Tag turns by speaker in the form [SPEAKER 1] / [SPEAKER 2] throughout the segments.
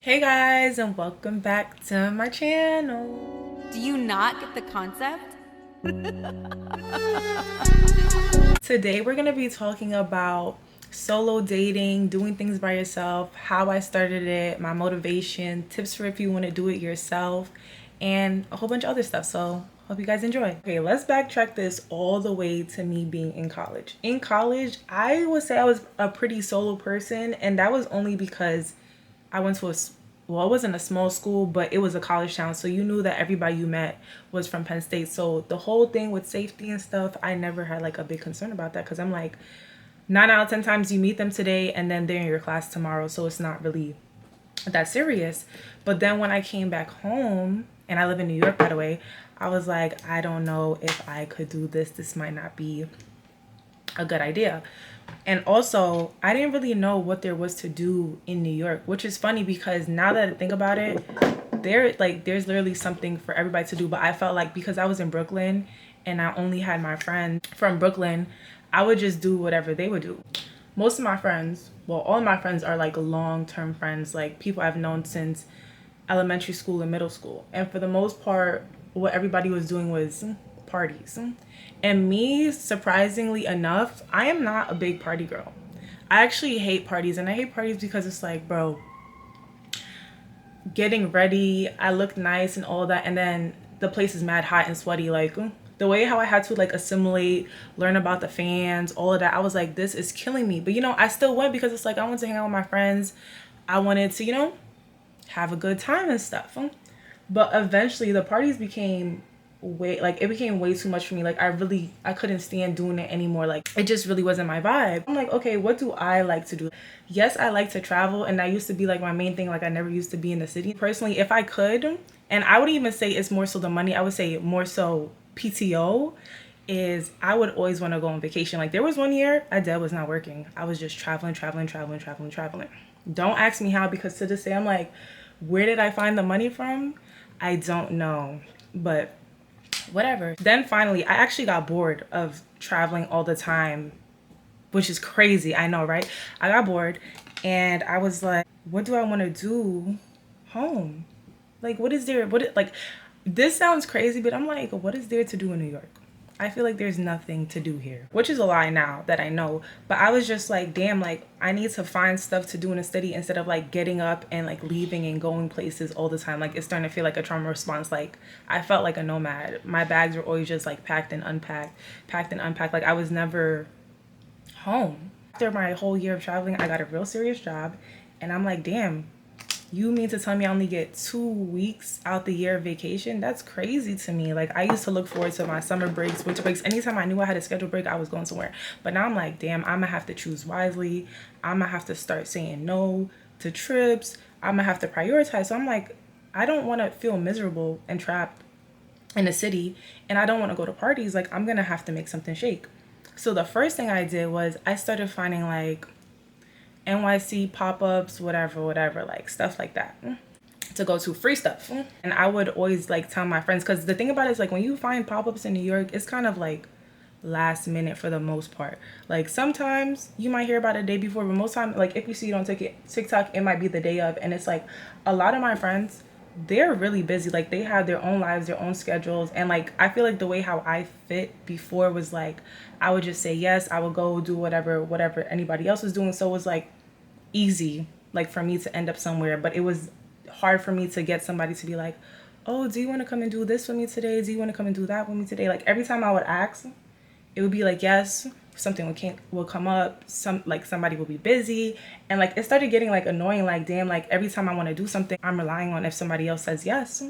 [SPEAKER 1] Hey guys, and welcome back to my channel.
[SPEAKER 2] Do you not get the concept?
[SPEAKER 1] Today we're gonna be talking about solo dating, doing things by yourself, how I started it, my motivation, tips for if you want to do it yourself, and a whole bunch of other stuff. So hope you guys enjoy. Okay, let's backtrack this all the way to me being in college. In college, I would say I was a pretty solo person, and that was only because I went to well, it wasn't a small school, but it was a college town. So you knew that everybody you met was from Penn State. So the whole thing with safety and stuff, I never had like a big concern about that because I'm like, 9 out of 10 times you meet them today and then they're in your class tomorrow. So it's not really that serious. But then when I came back home, and I live in New York, by the way, I was like, I don't know if I could do this. This might not be a good idea. And also, I didn't really know what there was to do in New York, which is funny because now that I think about it, there's literally something for everybody to do. But I felt like because I was in Brooklyn and I only had my friends from Brooklyn, I would just do whatever they would do. Most of my friends, well, all of my friends are like long-term friends, like people I've known since elementary school and middle school. And for the most part, what everybody was doing was parties. And me, surprisingly enough, I am not a big party girl. I actually hate parties, and I hate parties because it's like, bro, getting ready, I look nice and all that, and then the place is mad hot and sweaty. Like the way how I had to like assimilate, learn about the fans, all of that, I was like, this is killing me. But I still went because it's like I wanted to hang out with my friends. I wanted to, have a good time and stuff. But eventually the parties became it became way too much for me. Like I couldn't stand doing it anymore. Like it just really wasn't my vibe. I'm like, okay, what do I like to do? Yes, I like to travel, and that used to be like my main thing. Like I never used to be in the city. Personally, if I could, and I would even say it's more so the money, I would say more so PTO, is I would always want to go on vacation. Like there was one year I dad was not working. I was just traveling. Don't ask me how, because to this day I'm like, where did I find the money from? I don't know. But whatever. Then finally, I actually got bored of traveling all the time, which is crazy. I know, right? I got bored and I was like, what do I want to do home? Like, what is there? This sounds crazy, but I'm like, what is there to do in New York? I feel like there's nothing to do here, which is a lie now that I know. But I was just like, damn, like I need to find stuff to do in a city instead of like getting up and like leaving and going places all the time. Like it's starting to feel like a trauma response. Like I felt like a nomad. My bags were always just like packed and unpacked, packed and unpacked. Like I was never home. After my whole year of traveling, I got a real serious job, and I'm like, damn, you mean to tell me I only get 2 weeks out the year of vacation? That's crazy to me. Like I used to look forward to my summer breaks, winter breaks. Anytime I knew I had a scheduled break, I was going somewhere. But now I'm like, damn, I'm gonna have to choose wisely. I'm gonna have to start saying no to trips. I'm gonna have to prioritize. So I'm like, I don't want to feel miserable and trapped in a city, and I don't want to go to parties. Like I'm gonna have to make something shake. So the first thing I did was I started finding like NYC pop-ups, whatever, like stuff like that to go to, free stuff. And I would always like tell my friends, because the thing about it is like when you find pop-ups in New York, it's kind of like last minute for the most part. Like sometimes you might hear about it the day before, but most time, like if you see it on TikTok, it might be the day of. And it's like a lot of my friends, they're really busy. Like they have their own lives, their own schedules. And like I feel like the way how I fit before was like I would just say yes, I would go do whatever anybody else was doing. So it was like easy like for me to end up somewhere. But it was hard for me to get somebody to be like, oh, do you want to come and do this with me today? Do you want to come and do that with me today? Like every time I would ask, it would be like yes, something will come up, somebody will be busy. And like it started getting like annoying. Like damn, like every time I want to do something, I'm relying on if somebody else says yes.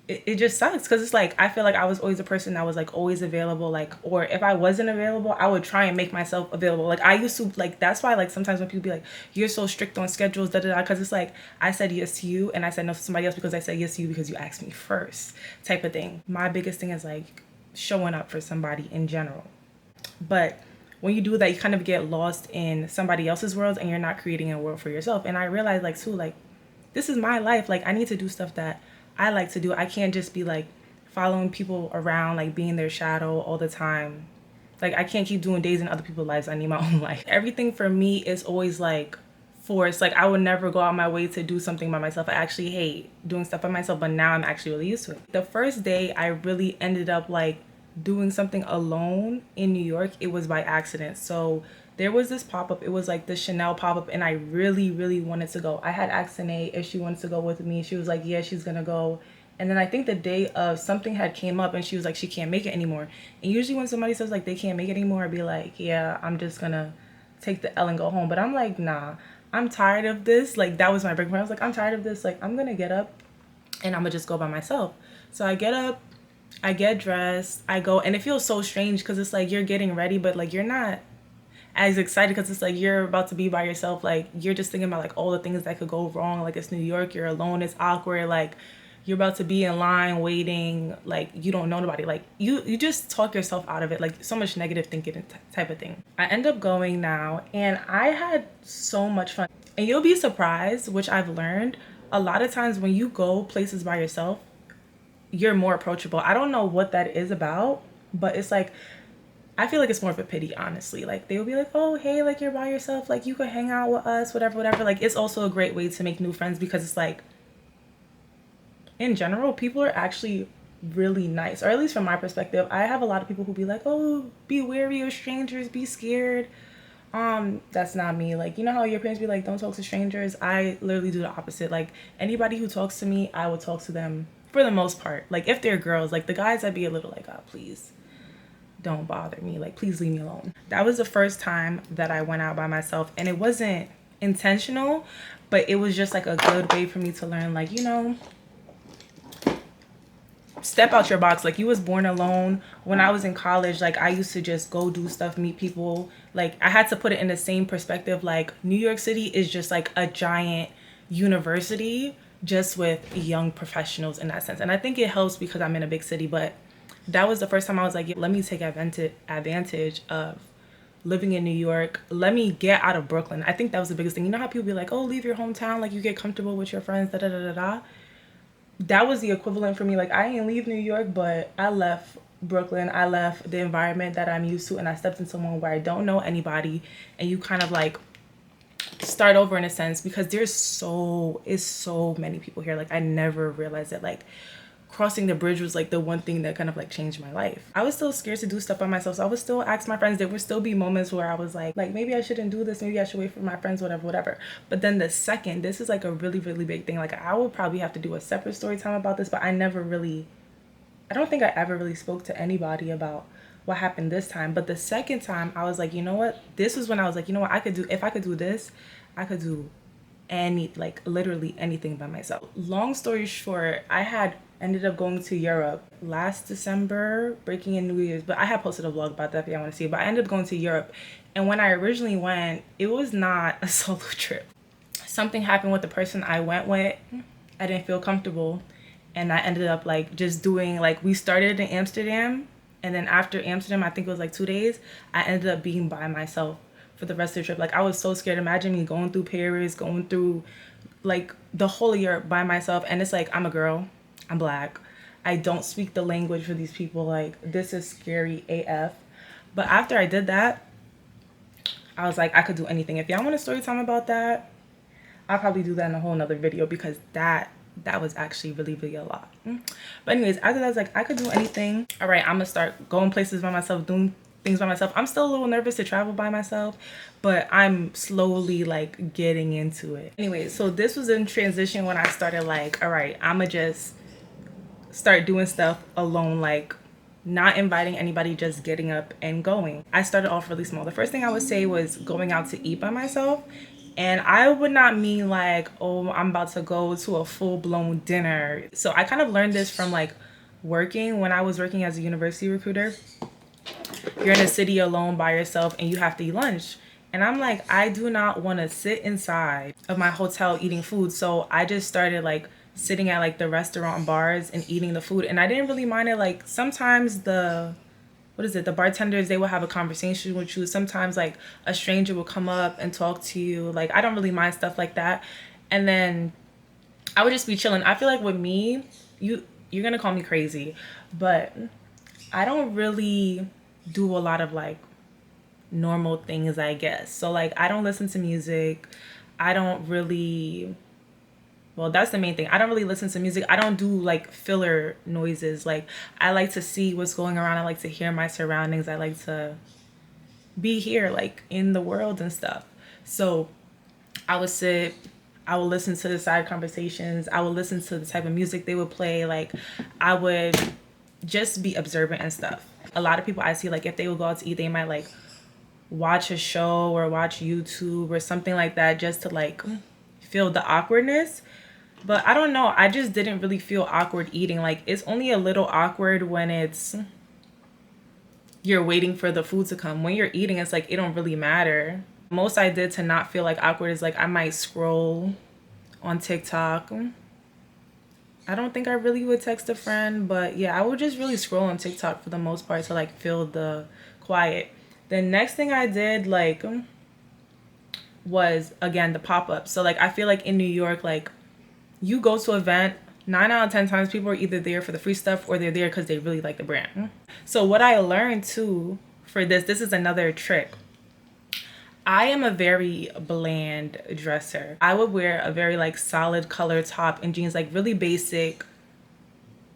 [SPEAKER 1] It just sucks because it's like I feel like I was always a person that was like always available. Like, or if I wasn't available, I would try and make myself available. Like I used to, like that's why like sometimes when people be like, you're so strict on schedules, da da da, because it's like I said yes to you and I said no to somebody else because I said yes to you because you asked me first, type of thing. My biggest thing is like showing up for somebody in general. But when you do that, you kind of get lost in somebody else's world and you're not creating a world for yourself. And I realized like too, like this is my life. Like I need to do stuff that I like to do. I can't just be like following people around, like being their shadow all the time. Like I can't keep doing days in other people's lives. I need my own life. Everything for me is always like forced. Like I would never go out my way to do something by myself. I actually hate doing stuff by myself, but now I'm actually really used to it. The first day I really ended up like doing something alone in New York, it was by accident. So there was this pop-up, it was like the Chanel pop-up, and I really wanted to go. I had asked Anae if she wanted to go with me. She was like, yeah, she's gonna go. And then I think the day of something had came up and she was like, she can't make it anymore. And usually when somebody says like they can't make it anymore, I'd be like, yeah, I'm just gonna take the L and go home. But I'm like, nah, I'm tired of this. Like that was my break point. I was like, I'm tired of this. Like I'm gonna get up and I'm gonna just go by myself. So I get up, I get dressed, I go, and it feels so strange because it's like you're getting ready, but like you're not as excited because it's like you're about to be by yourself. Like you're just thinking about like all the things that could go wrong. Like it's New York, you're alone, it's awkward. Like you're about to be in line waiting, like you don't know nobody. Like you just talk yourself out of it. Like so much negative thinking type of thing. I end up going now and I had so much fun. And you'll be surprised, which I've learned, a lot of times when you go places by yourself, you're more approachable. I don't know what that is about, but it's like I feel like it's more of a pity, honestly. Like they will be like, oh hey, like you're by yourself, like you could hang out with us, whatever. Like it's also a great way to make new friends because it's like in general people are actually really nice, or at least from my perspective. I have a lot of people who be like, oh, be wary of strangers, be scared. That's not me. Like, you know how your parents be like, don't talk to strangers? I literally do the opposite. Like anybody who talks to me, I will talk to them for the most part. Like if they're girls, like the guys, I'd be a little like, oh, please don't bother me. Like, please leave me alone. That was the first time that I went out by myself, and it wasn't intentional, but it was just like a good way for me to learn, like, you know, step out your box. Like you was born alone. When I was in college, like I used to just go do stuff, meet people. Like I had to put it in the same perspective. Like New York City is just like a giant university just with young professionals in that sense. And I think it helps because I'm in a big city, but that was the first time I was like, let me take advantage of living in New York. Let me get out of Brooklyn. I think that was the biggest thing. You know how people be like, oh, leave your hometown, like you get comfortable with your friends, da da da da da. That was the equivalent for me. Like I didn't leave New York, but I left Brooklyn. I left the environment that I'm used to, and I stepped in somewhere where I don't know anybody, and you kind of like start over in a sense because there's so many people here. Like I never realized that like crossing the bridge was like the one thing that kind of like changed my life. I was still scared to do stuff by myself, so I would still ask my friends. There would still be moments where I was like maybe I shouldn't do this, maybe I should wait for my friends, whatever. But then the second, this is like a really big thing. Like I would probably have to do a separate story time about this, but I don't think I ever really spoke to anybody about what happened this time. But the second time I was like, you know what, this was when I was like, you know what, if I could do this, I could do literally anything by myself. Long story short, I had ended up going to Europe last December, breaking in New Year's, but I had posted a vlog about that if y'all want to see it. But I ended up going to Europe, and when I originally went, it was not a solo trip. Something happened with the person I went with. I didn't feel comfortable, and I ended up like just doing, like, we started in Amsterdam, and then after Amsterdam, I think it was like 2 days, I ended up being by myself for the rest of the trip. Like I was so scared. Imagine me going through Paris, going through like the whole of Europe by myself, and it's like, I'm a girl, I'm black, I don't speak the language for these people. Like this is scary AF. But after I did that, I was like, I could do anything. If y'all want a story time about that, I'll probably do that in a whole nother video because that was actually really a lot. But anyways, after that, I was like, I could do anything. All right, I'm gonna start going places by myself, doing things by myself. I'm still a little nervous to travel by myself, but I'm slowly like getting into it. Anyway, so this was in transition when I started like, all right, I'ma just start doing stuff alone, like not inviting anybody, just getting up and going. I started off really small. The first thing I would say was going out to eat by myself. And I would not mean like, oh, I'm about to go to a full-blown dinner. So I kind of learned this from like working. When I was working as a university recruiter, you're in a city alone by yourself and you have to eat lunch. And I'm like, I do not want to sit inside of my hotel eating food. So I just started like sitting at like the restaurant bars and eating the food. And I didn't really mind it. Like sometimes the bartenders, they will have a conversation with you. Sometimes like a stranger will come up and talk to you. Like I don't really mind stuff like that. And then I would just be chilling. I feel like with me, you're gonna call me crazy, but I don't really do a lot of like normal things, I guess. So like I don't listen to music. I don't really, well, that's the main thing. I don't really listen to music. I don't do like filler noises. Like, I like to see what's going around. I like to hear my surroundings. I like to be here, like in the world and stuff. So I would sit, I would listen to the side conversations. I would listen to the type of music they would play. Like, I would just be observant and stuff. A lot of people I see, like, if they would go out to eat, they might like watch a show or watch YouTube or something like that just to like feel the awkwardness. But I don't know. I just didn't really feel awkward eating. Like, it's only a little awkward when it's you're waiting for the food to come. When you're eating, it's like it don't really matter. Most I did to not feel like awkward is like I might scroll on TikTok. I don't think I really would text a friend, but yeah, I would just really scroll on TikTok for the most part to like feel the quiet. The next thing I did like was again the pop-up. So like I feel like in New York, like you go to an event, 9 out of 10 times people are either there for the free stuff or they're there because they really like the brand. So what I learned too for this is another trick. I am a very bland dresser. I would wear a very like solid color top and jeans, like really basic.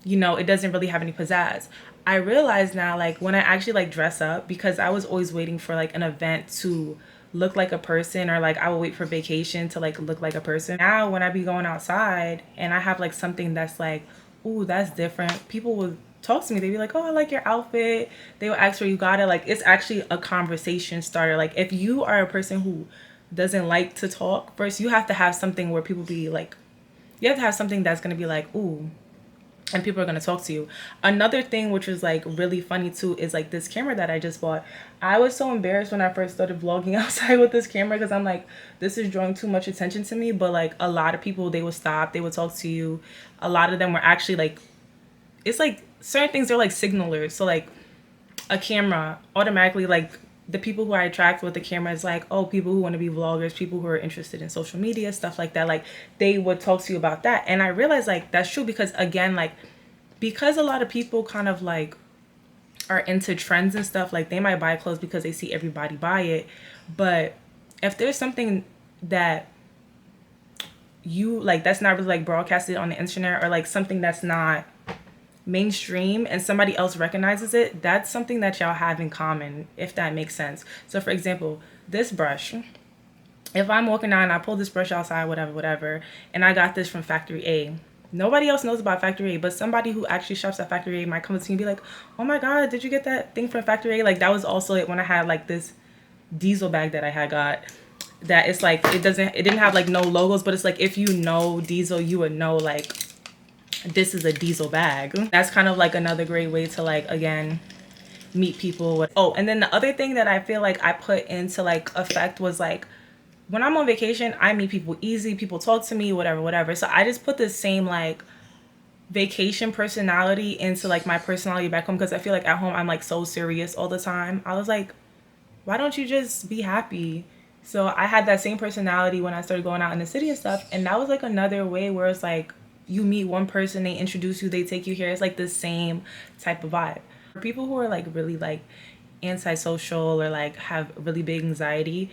[SPEAKER 1] You know, it doesn't really have any pizzazz. I realize now, like when I actually like dress up, because I was always waiting for like an event to look like a person, or like I would wait for vacation to like look like a person. Now when I be going outside and I have like something that's like, ooh, that's different, people will talk to me. They'd be like, oh, I like your outfit. They will ask where you got it. Like, it's actually a conversation starter. Like, if you are a person who doesn't like to talk, first you have to have something where people be like, you have to have something that's going to be like, ooh, and people are going to talk to you. Another thing which was like really funny too is like this camera that I just bought. I was so embarrassed when I first started vlogging outside with this camera because I'm like, this is drawing too much attention to me. But like a lot of people, they would stop, they would talk to you. A lot of them were actually like, it's like certain things are like signalers. So like a camera automatically, like the people who I attract with the camera is like, oh, people who want to be vloggers, people who are interested in social media, stuff like that. Like they would talk to you about that. And I realized like that's true because again, like because a lot of people kind of like are into trends and stuff, like they might buy clothes because they see everybody buy it. But if there's something that you like that's not really like broadcasted on the internet, or like something that's not mainstream and somebody else recognizes it, that's something that y'all have in common, if that makes sense. So for example, this brush, if I'm walking down and I pull this brush outside, whatever, and I got this from Factory A, nobody else knows about Factory A, but somebody who actually shops at Factory A might come to me and be like, oh my god, did you get that thing from Factory A? Like that was also it when I had like this diesel bag that I had got, that it's like it didn't have like no logos, but it's like if you know diesel, you would know like this is a diesel bag. That's kind of like another great way to like again meet people. Oh, and then the other thing that I feel like I put into like effect was like when I'm on vacation, I meet people easy, people talk to me, whatever. So I just put the same like vacation personality into like my personality back home, because I feel like at home I'm like so serious all the time. I was like, why don't you just be happy? So I had that same personality when I started going out in the city and stuff, and that was like another way where it's like you meet one person, they introduce you, they take you here. It's like the same type of vibe. For people who are like really like antisocial or like have really big anxiety,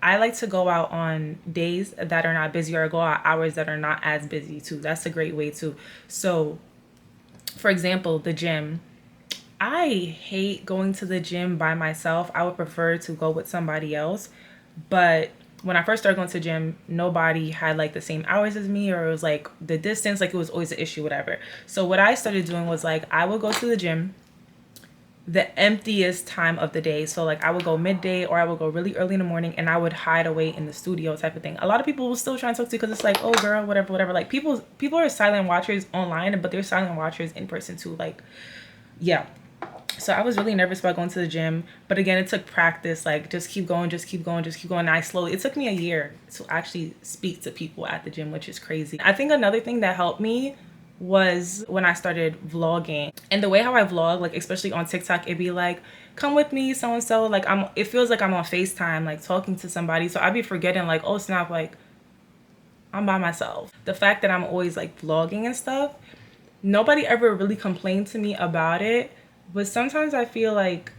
[SPEAKER 1] I like to go out on days that are not busy, or go out hours that are not as busy too. That's a great way too. So for example, the gym. I hate going to the gym by myself. I would prefer to go with somebody else. But when I first started going to the gym, nobody had like the same hours as me, or it was like the distance, like it was always an issue, whatever. So what I started doing was like I would go to the gym the emptiest time of the day. So like I would go midday, or I would go really early in the morning, and I would hide away in the studio type of thing. A lot of people will still try and talk to you because it's like, oh girl, whatever. Like people are silent watchers online, but they're silent watchers in person too. Like, yeah. So I was really nervous about going to the gym, but again, it took practice. Like just keep going. And it took me a year to actually speak to people at the gym, which is crazy. I think another thing that helped me was when I started vlogging. And the way how I vlog, like especially on TikTok, it'd be like, come with me, so and so. Like it feels like I'm on FaceTime, like talking to somebody. So I'd be forgetting like, oh snap, like I'm by myself. The fact that I'm always like vlogging and stuff, nobody ever really complained to me about it. But sometimes I feel like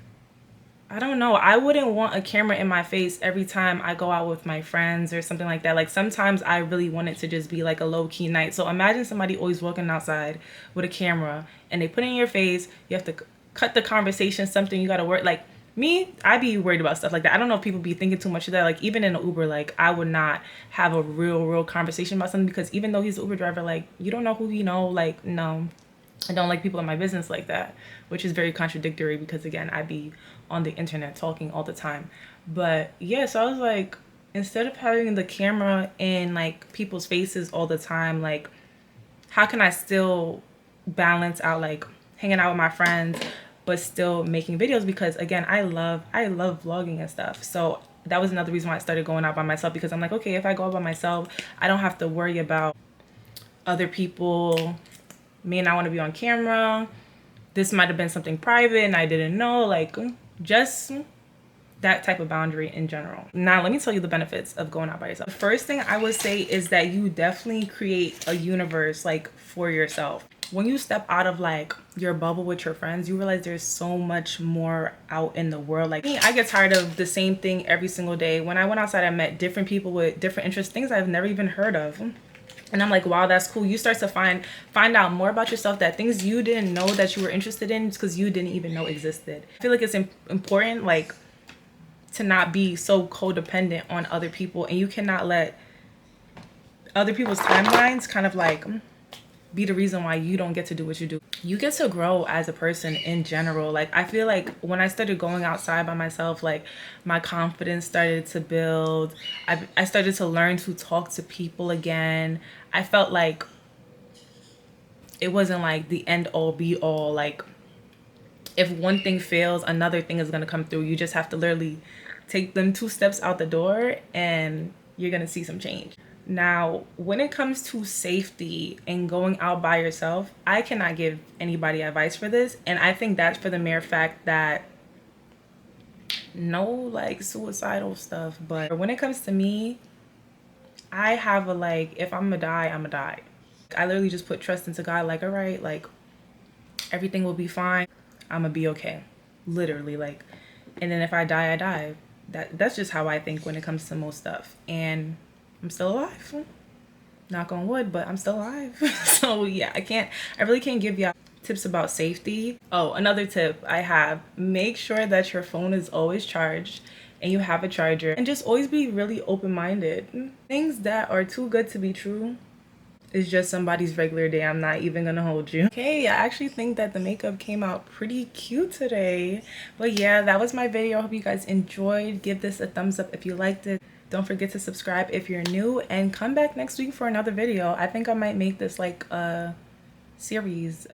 [SPEAKER 1] I don't know. I wouldn't want a camera in my face every time I go out with my friends or something like that. Like sometimes I really want it to just be like a low key night. So imagine somebody always walking outside with a camera and they put it in your face. You have to cut the conversation, something you got to work. Like me, I be worried about stuff like that. I don't know if people be thinking too much of that. Like even in an Uber, like I would not have a real conversation about something because even though he's an Uber driver, like you don't know who he know. Like no, I don't like people in my business like that, which is very contradictory because again, I be on the internet talking all the time. But yeah, so I was like, instead of having the camera in like people's faces all the time, like how can I still balance out like hanging out with my friends but still making videos? Because again, I love vlogging and stuff. So that was another reason why I started going out by myself, because I'm like, okay, if I go out by myself, I don't have to worry about other people may not want to be on camera. This might have been something private and I didn't know. Like just that type of boundary in general. Now, let me tell you the benefits of going out by yourself. The first thing I would say is that you definitely create a universe like for yourself. When you step out of like your bubble with your friends, you realize there's so much more out in the world. Like me, I get tired of the same thing every single day. When I went outside, I met different people with different interests, things I've never even heard of. And I'm like, wow, that's cool. You start to find out more about yourself, that things you didn't know that you were interested in because you didn't even know existed. I feel like it's important like to not be so codependent on other people, and you cannot let other people's timelines kind of like be the reason why you don't get to do what you do. You get to grow as a person in general. Like I feel like when I started going outside by myself, like my confidence started to build. I started to learn to talk to people again. I felt like it wasn't like the end all be all. Like if one thing fails, another thing is going to come through. You just have to literally take them 2 steps out the door and you're going to see some change. Now, when it comes to safety and going out by yourself, I cannot give anybody advice for this. And I think that's for the mere fact that no like suicidal stuff. But when it comes to me, I have a like, if I'm gonna die, I'm gonna die. I literally just put trust into God. Like, all right, like everything will be fine. I'm gonna be okay. Literally, like, and then if I die, I die. That's just how I think when it comes to most stuff. And I'm still alive. Knock on wood, but I'm still alive. So yeah, I really can't give y'all tips about safety. Oh, another tip I have, make sure that your phone is always charged and you have a charger, and just always be really open-minded. Things that are too good to be true is just somebody's regular day. I'm not even gonna hold you. Okay, I actually think that the makeup came out pretty cute today. But yeah, that was my video. I hope you guys enjoyed. Give this a thumbs up if you liked it. Don't forget to subscribe if you're new, and come back next week for another video. I think I might make this like a series.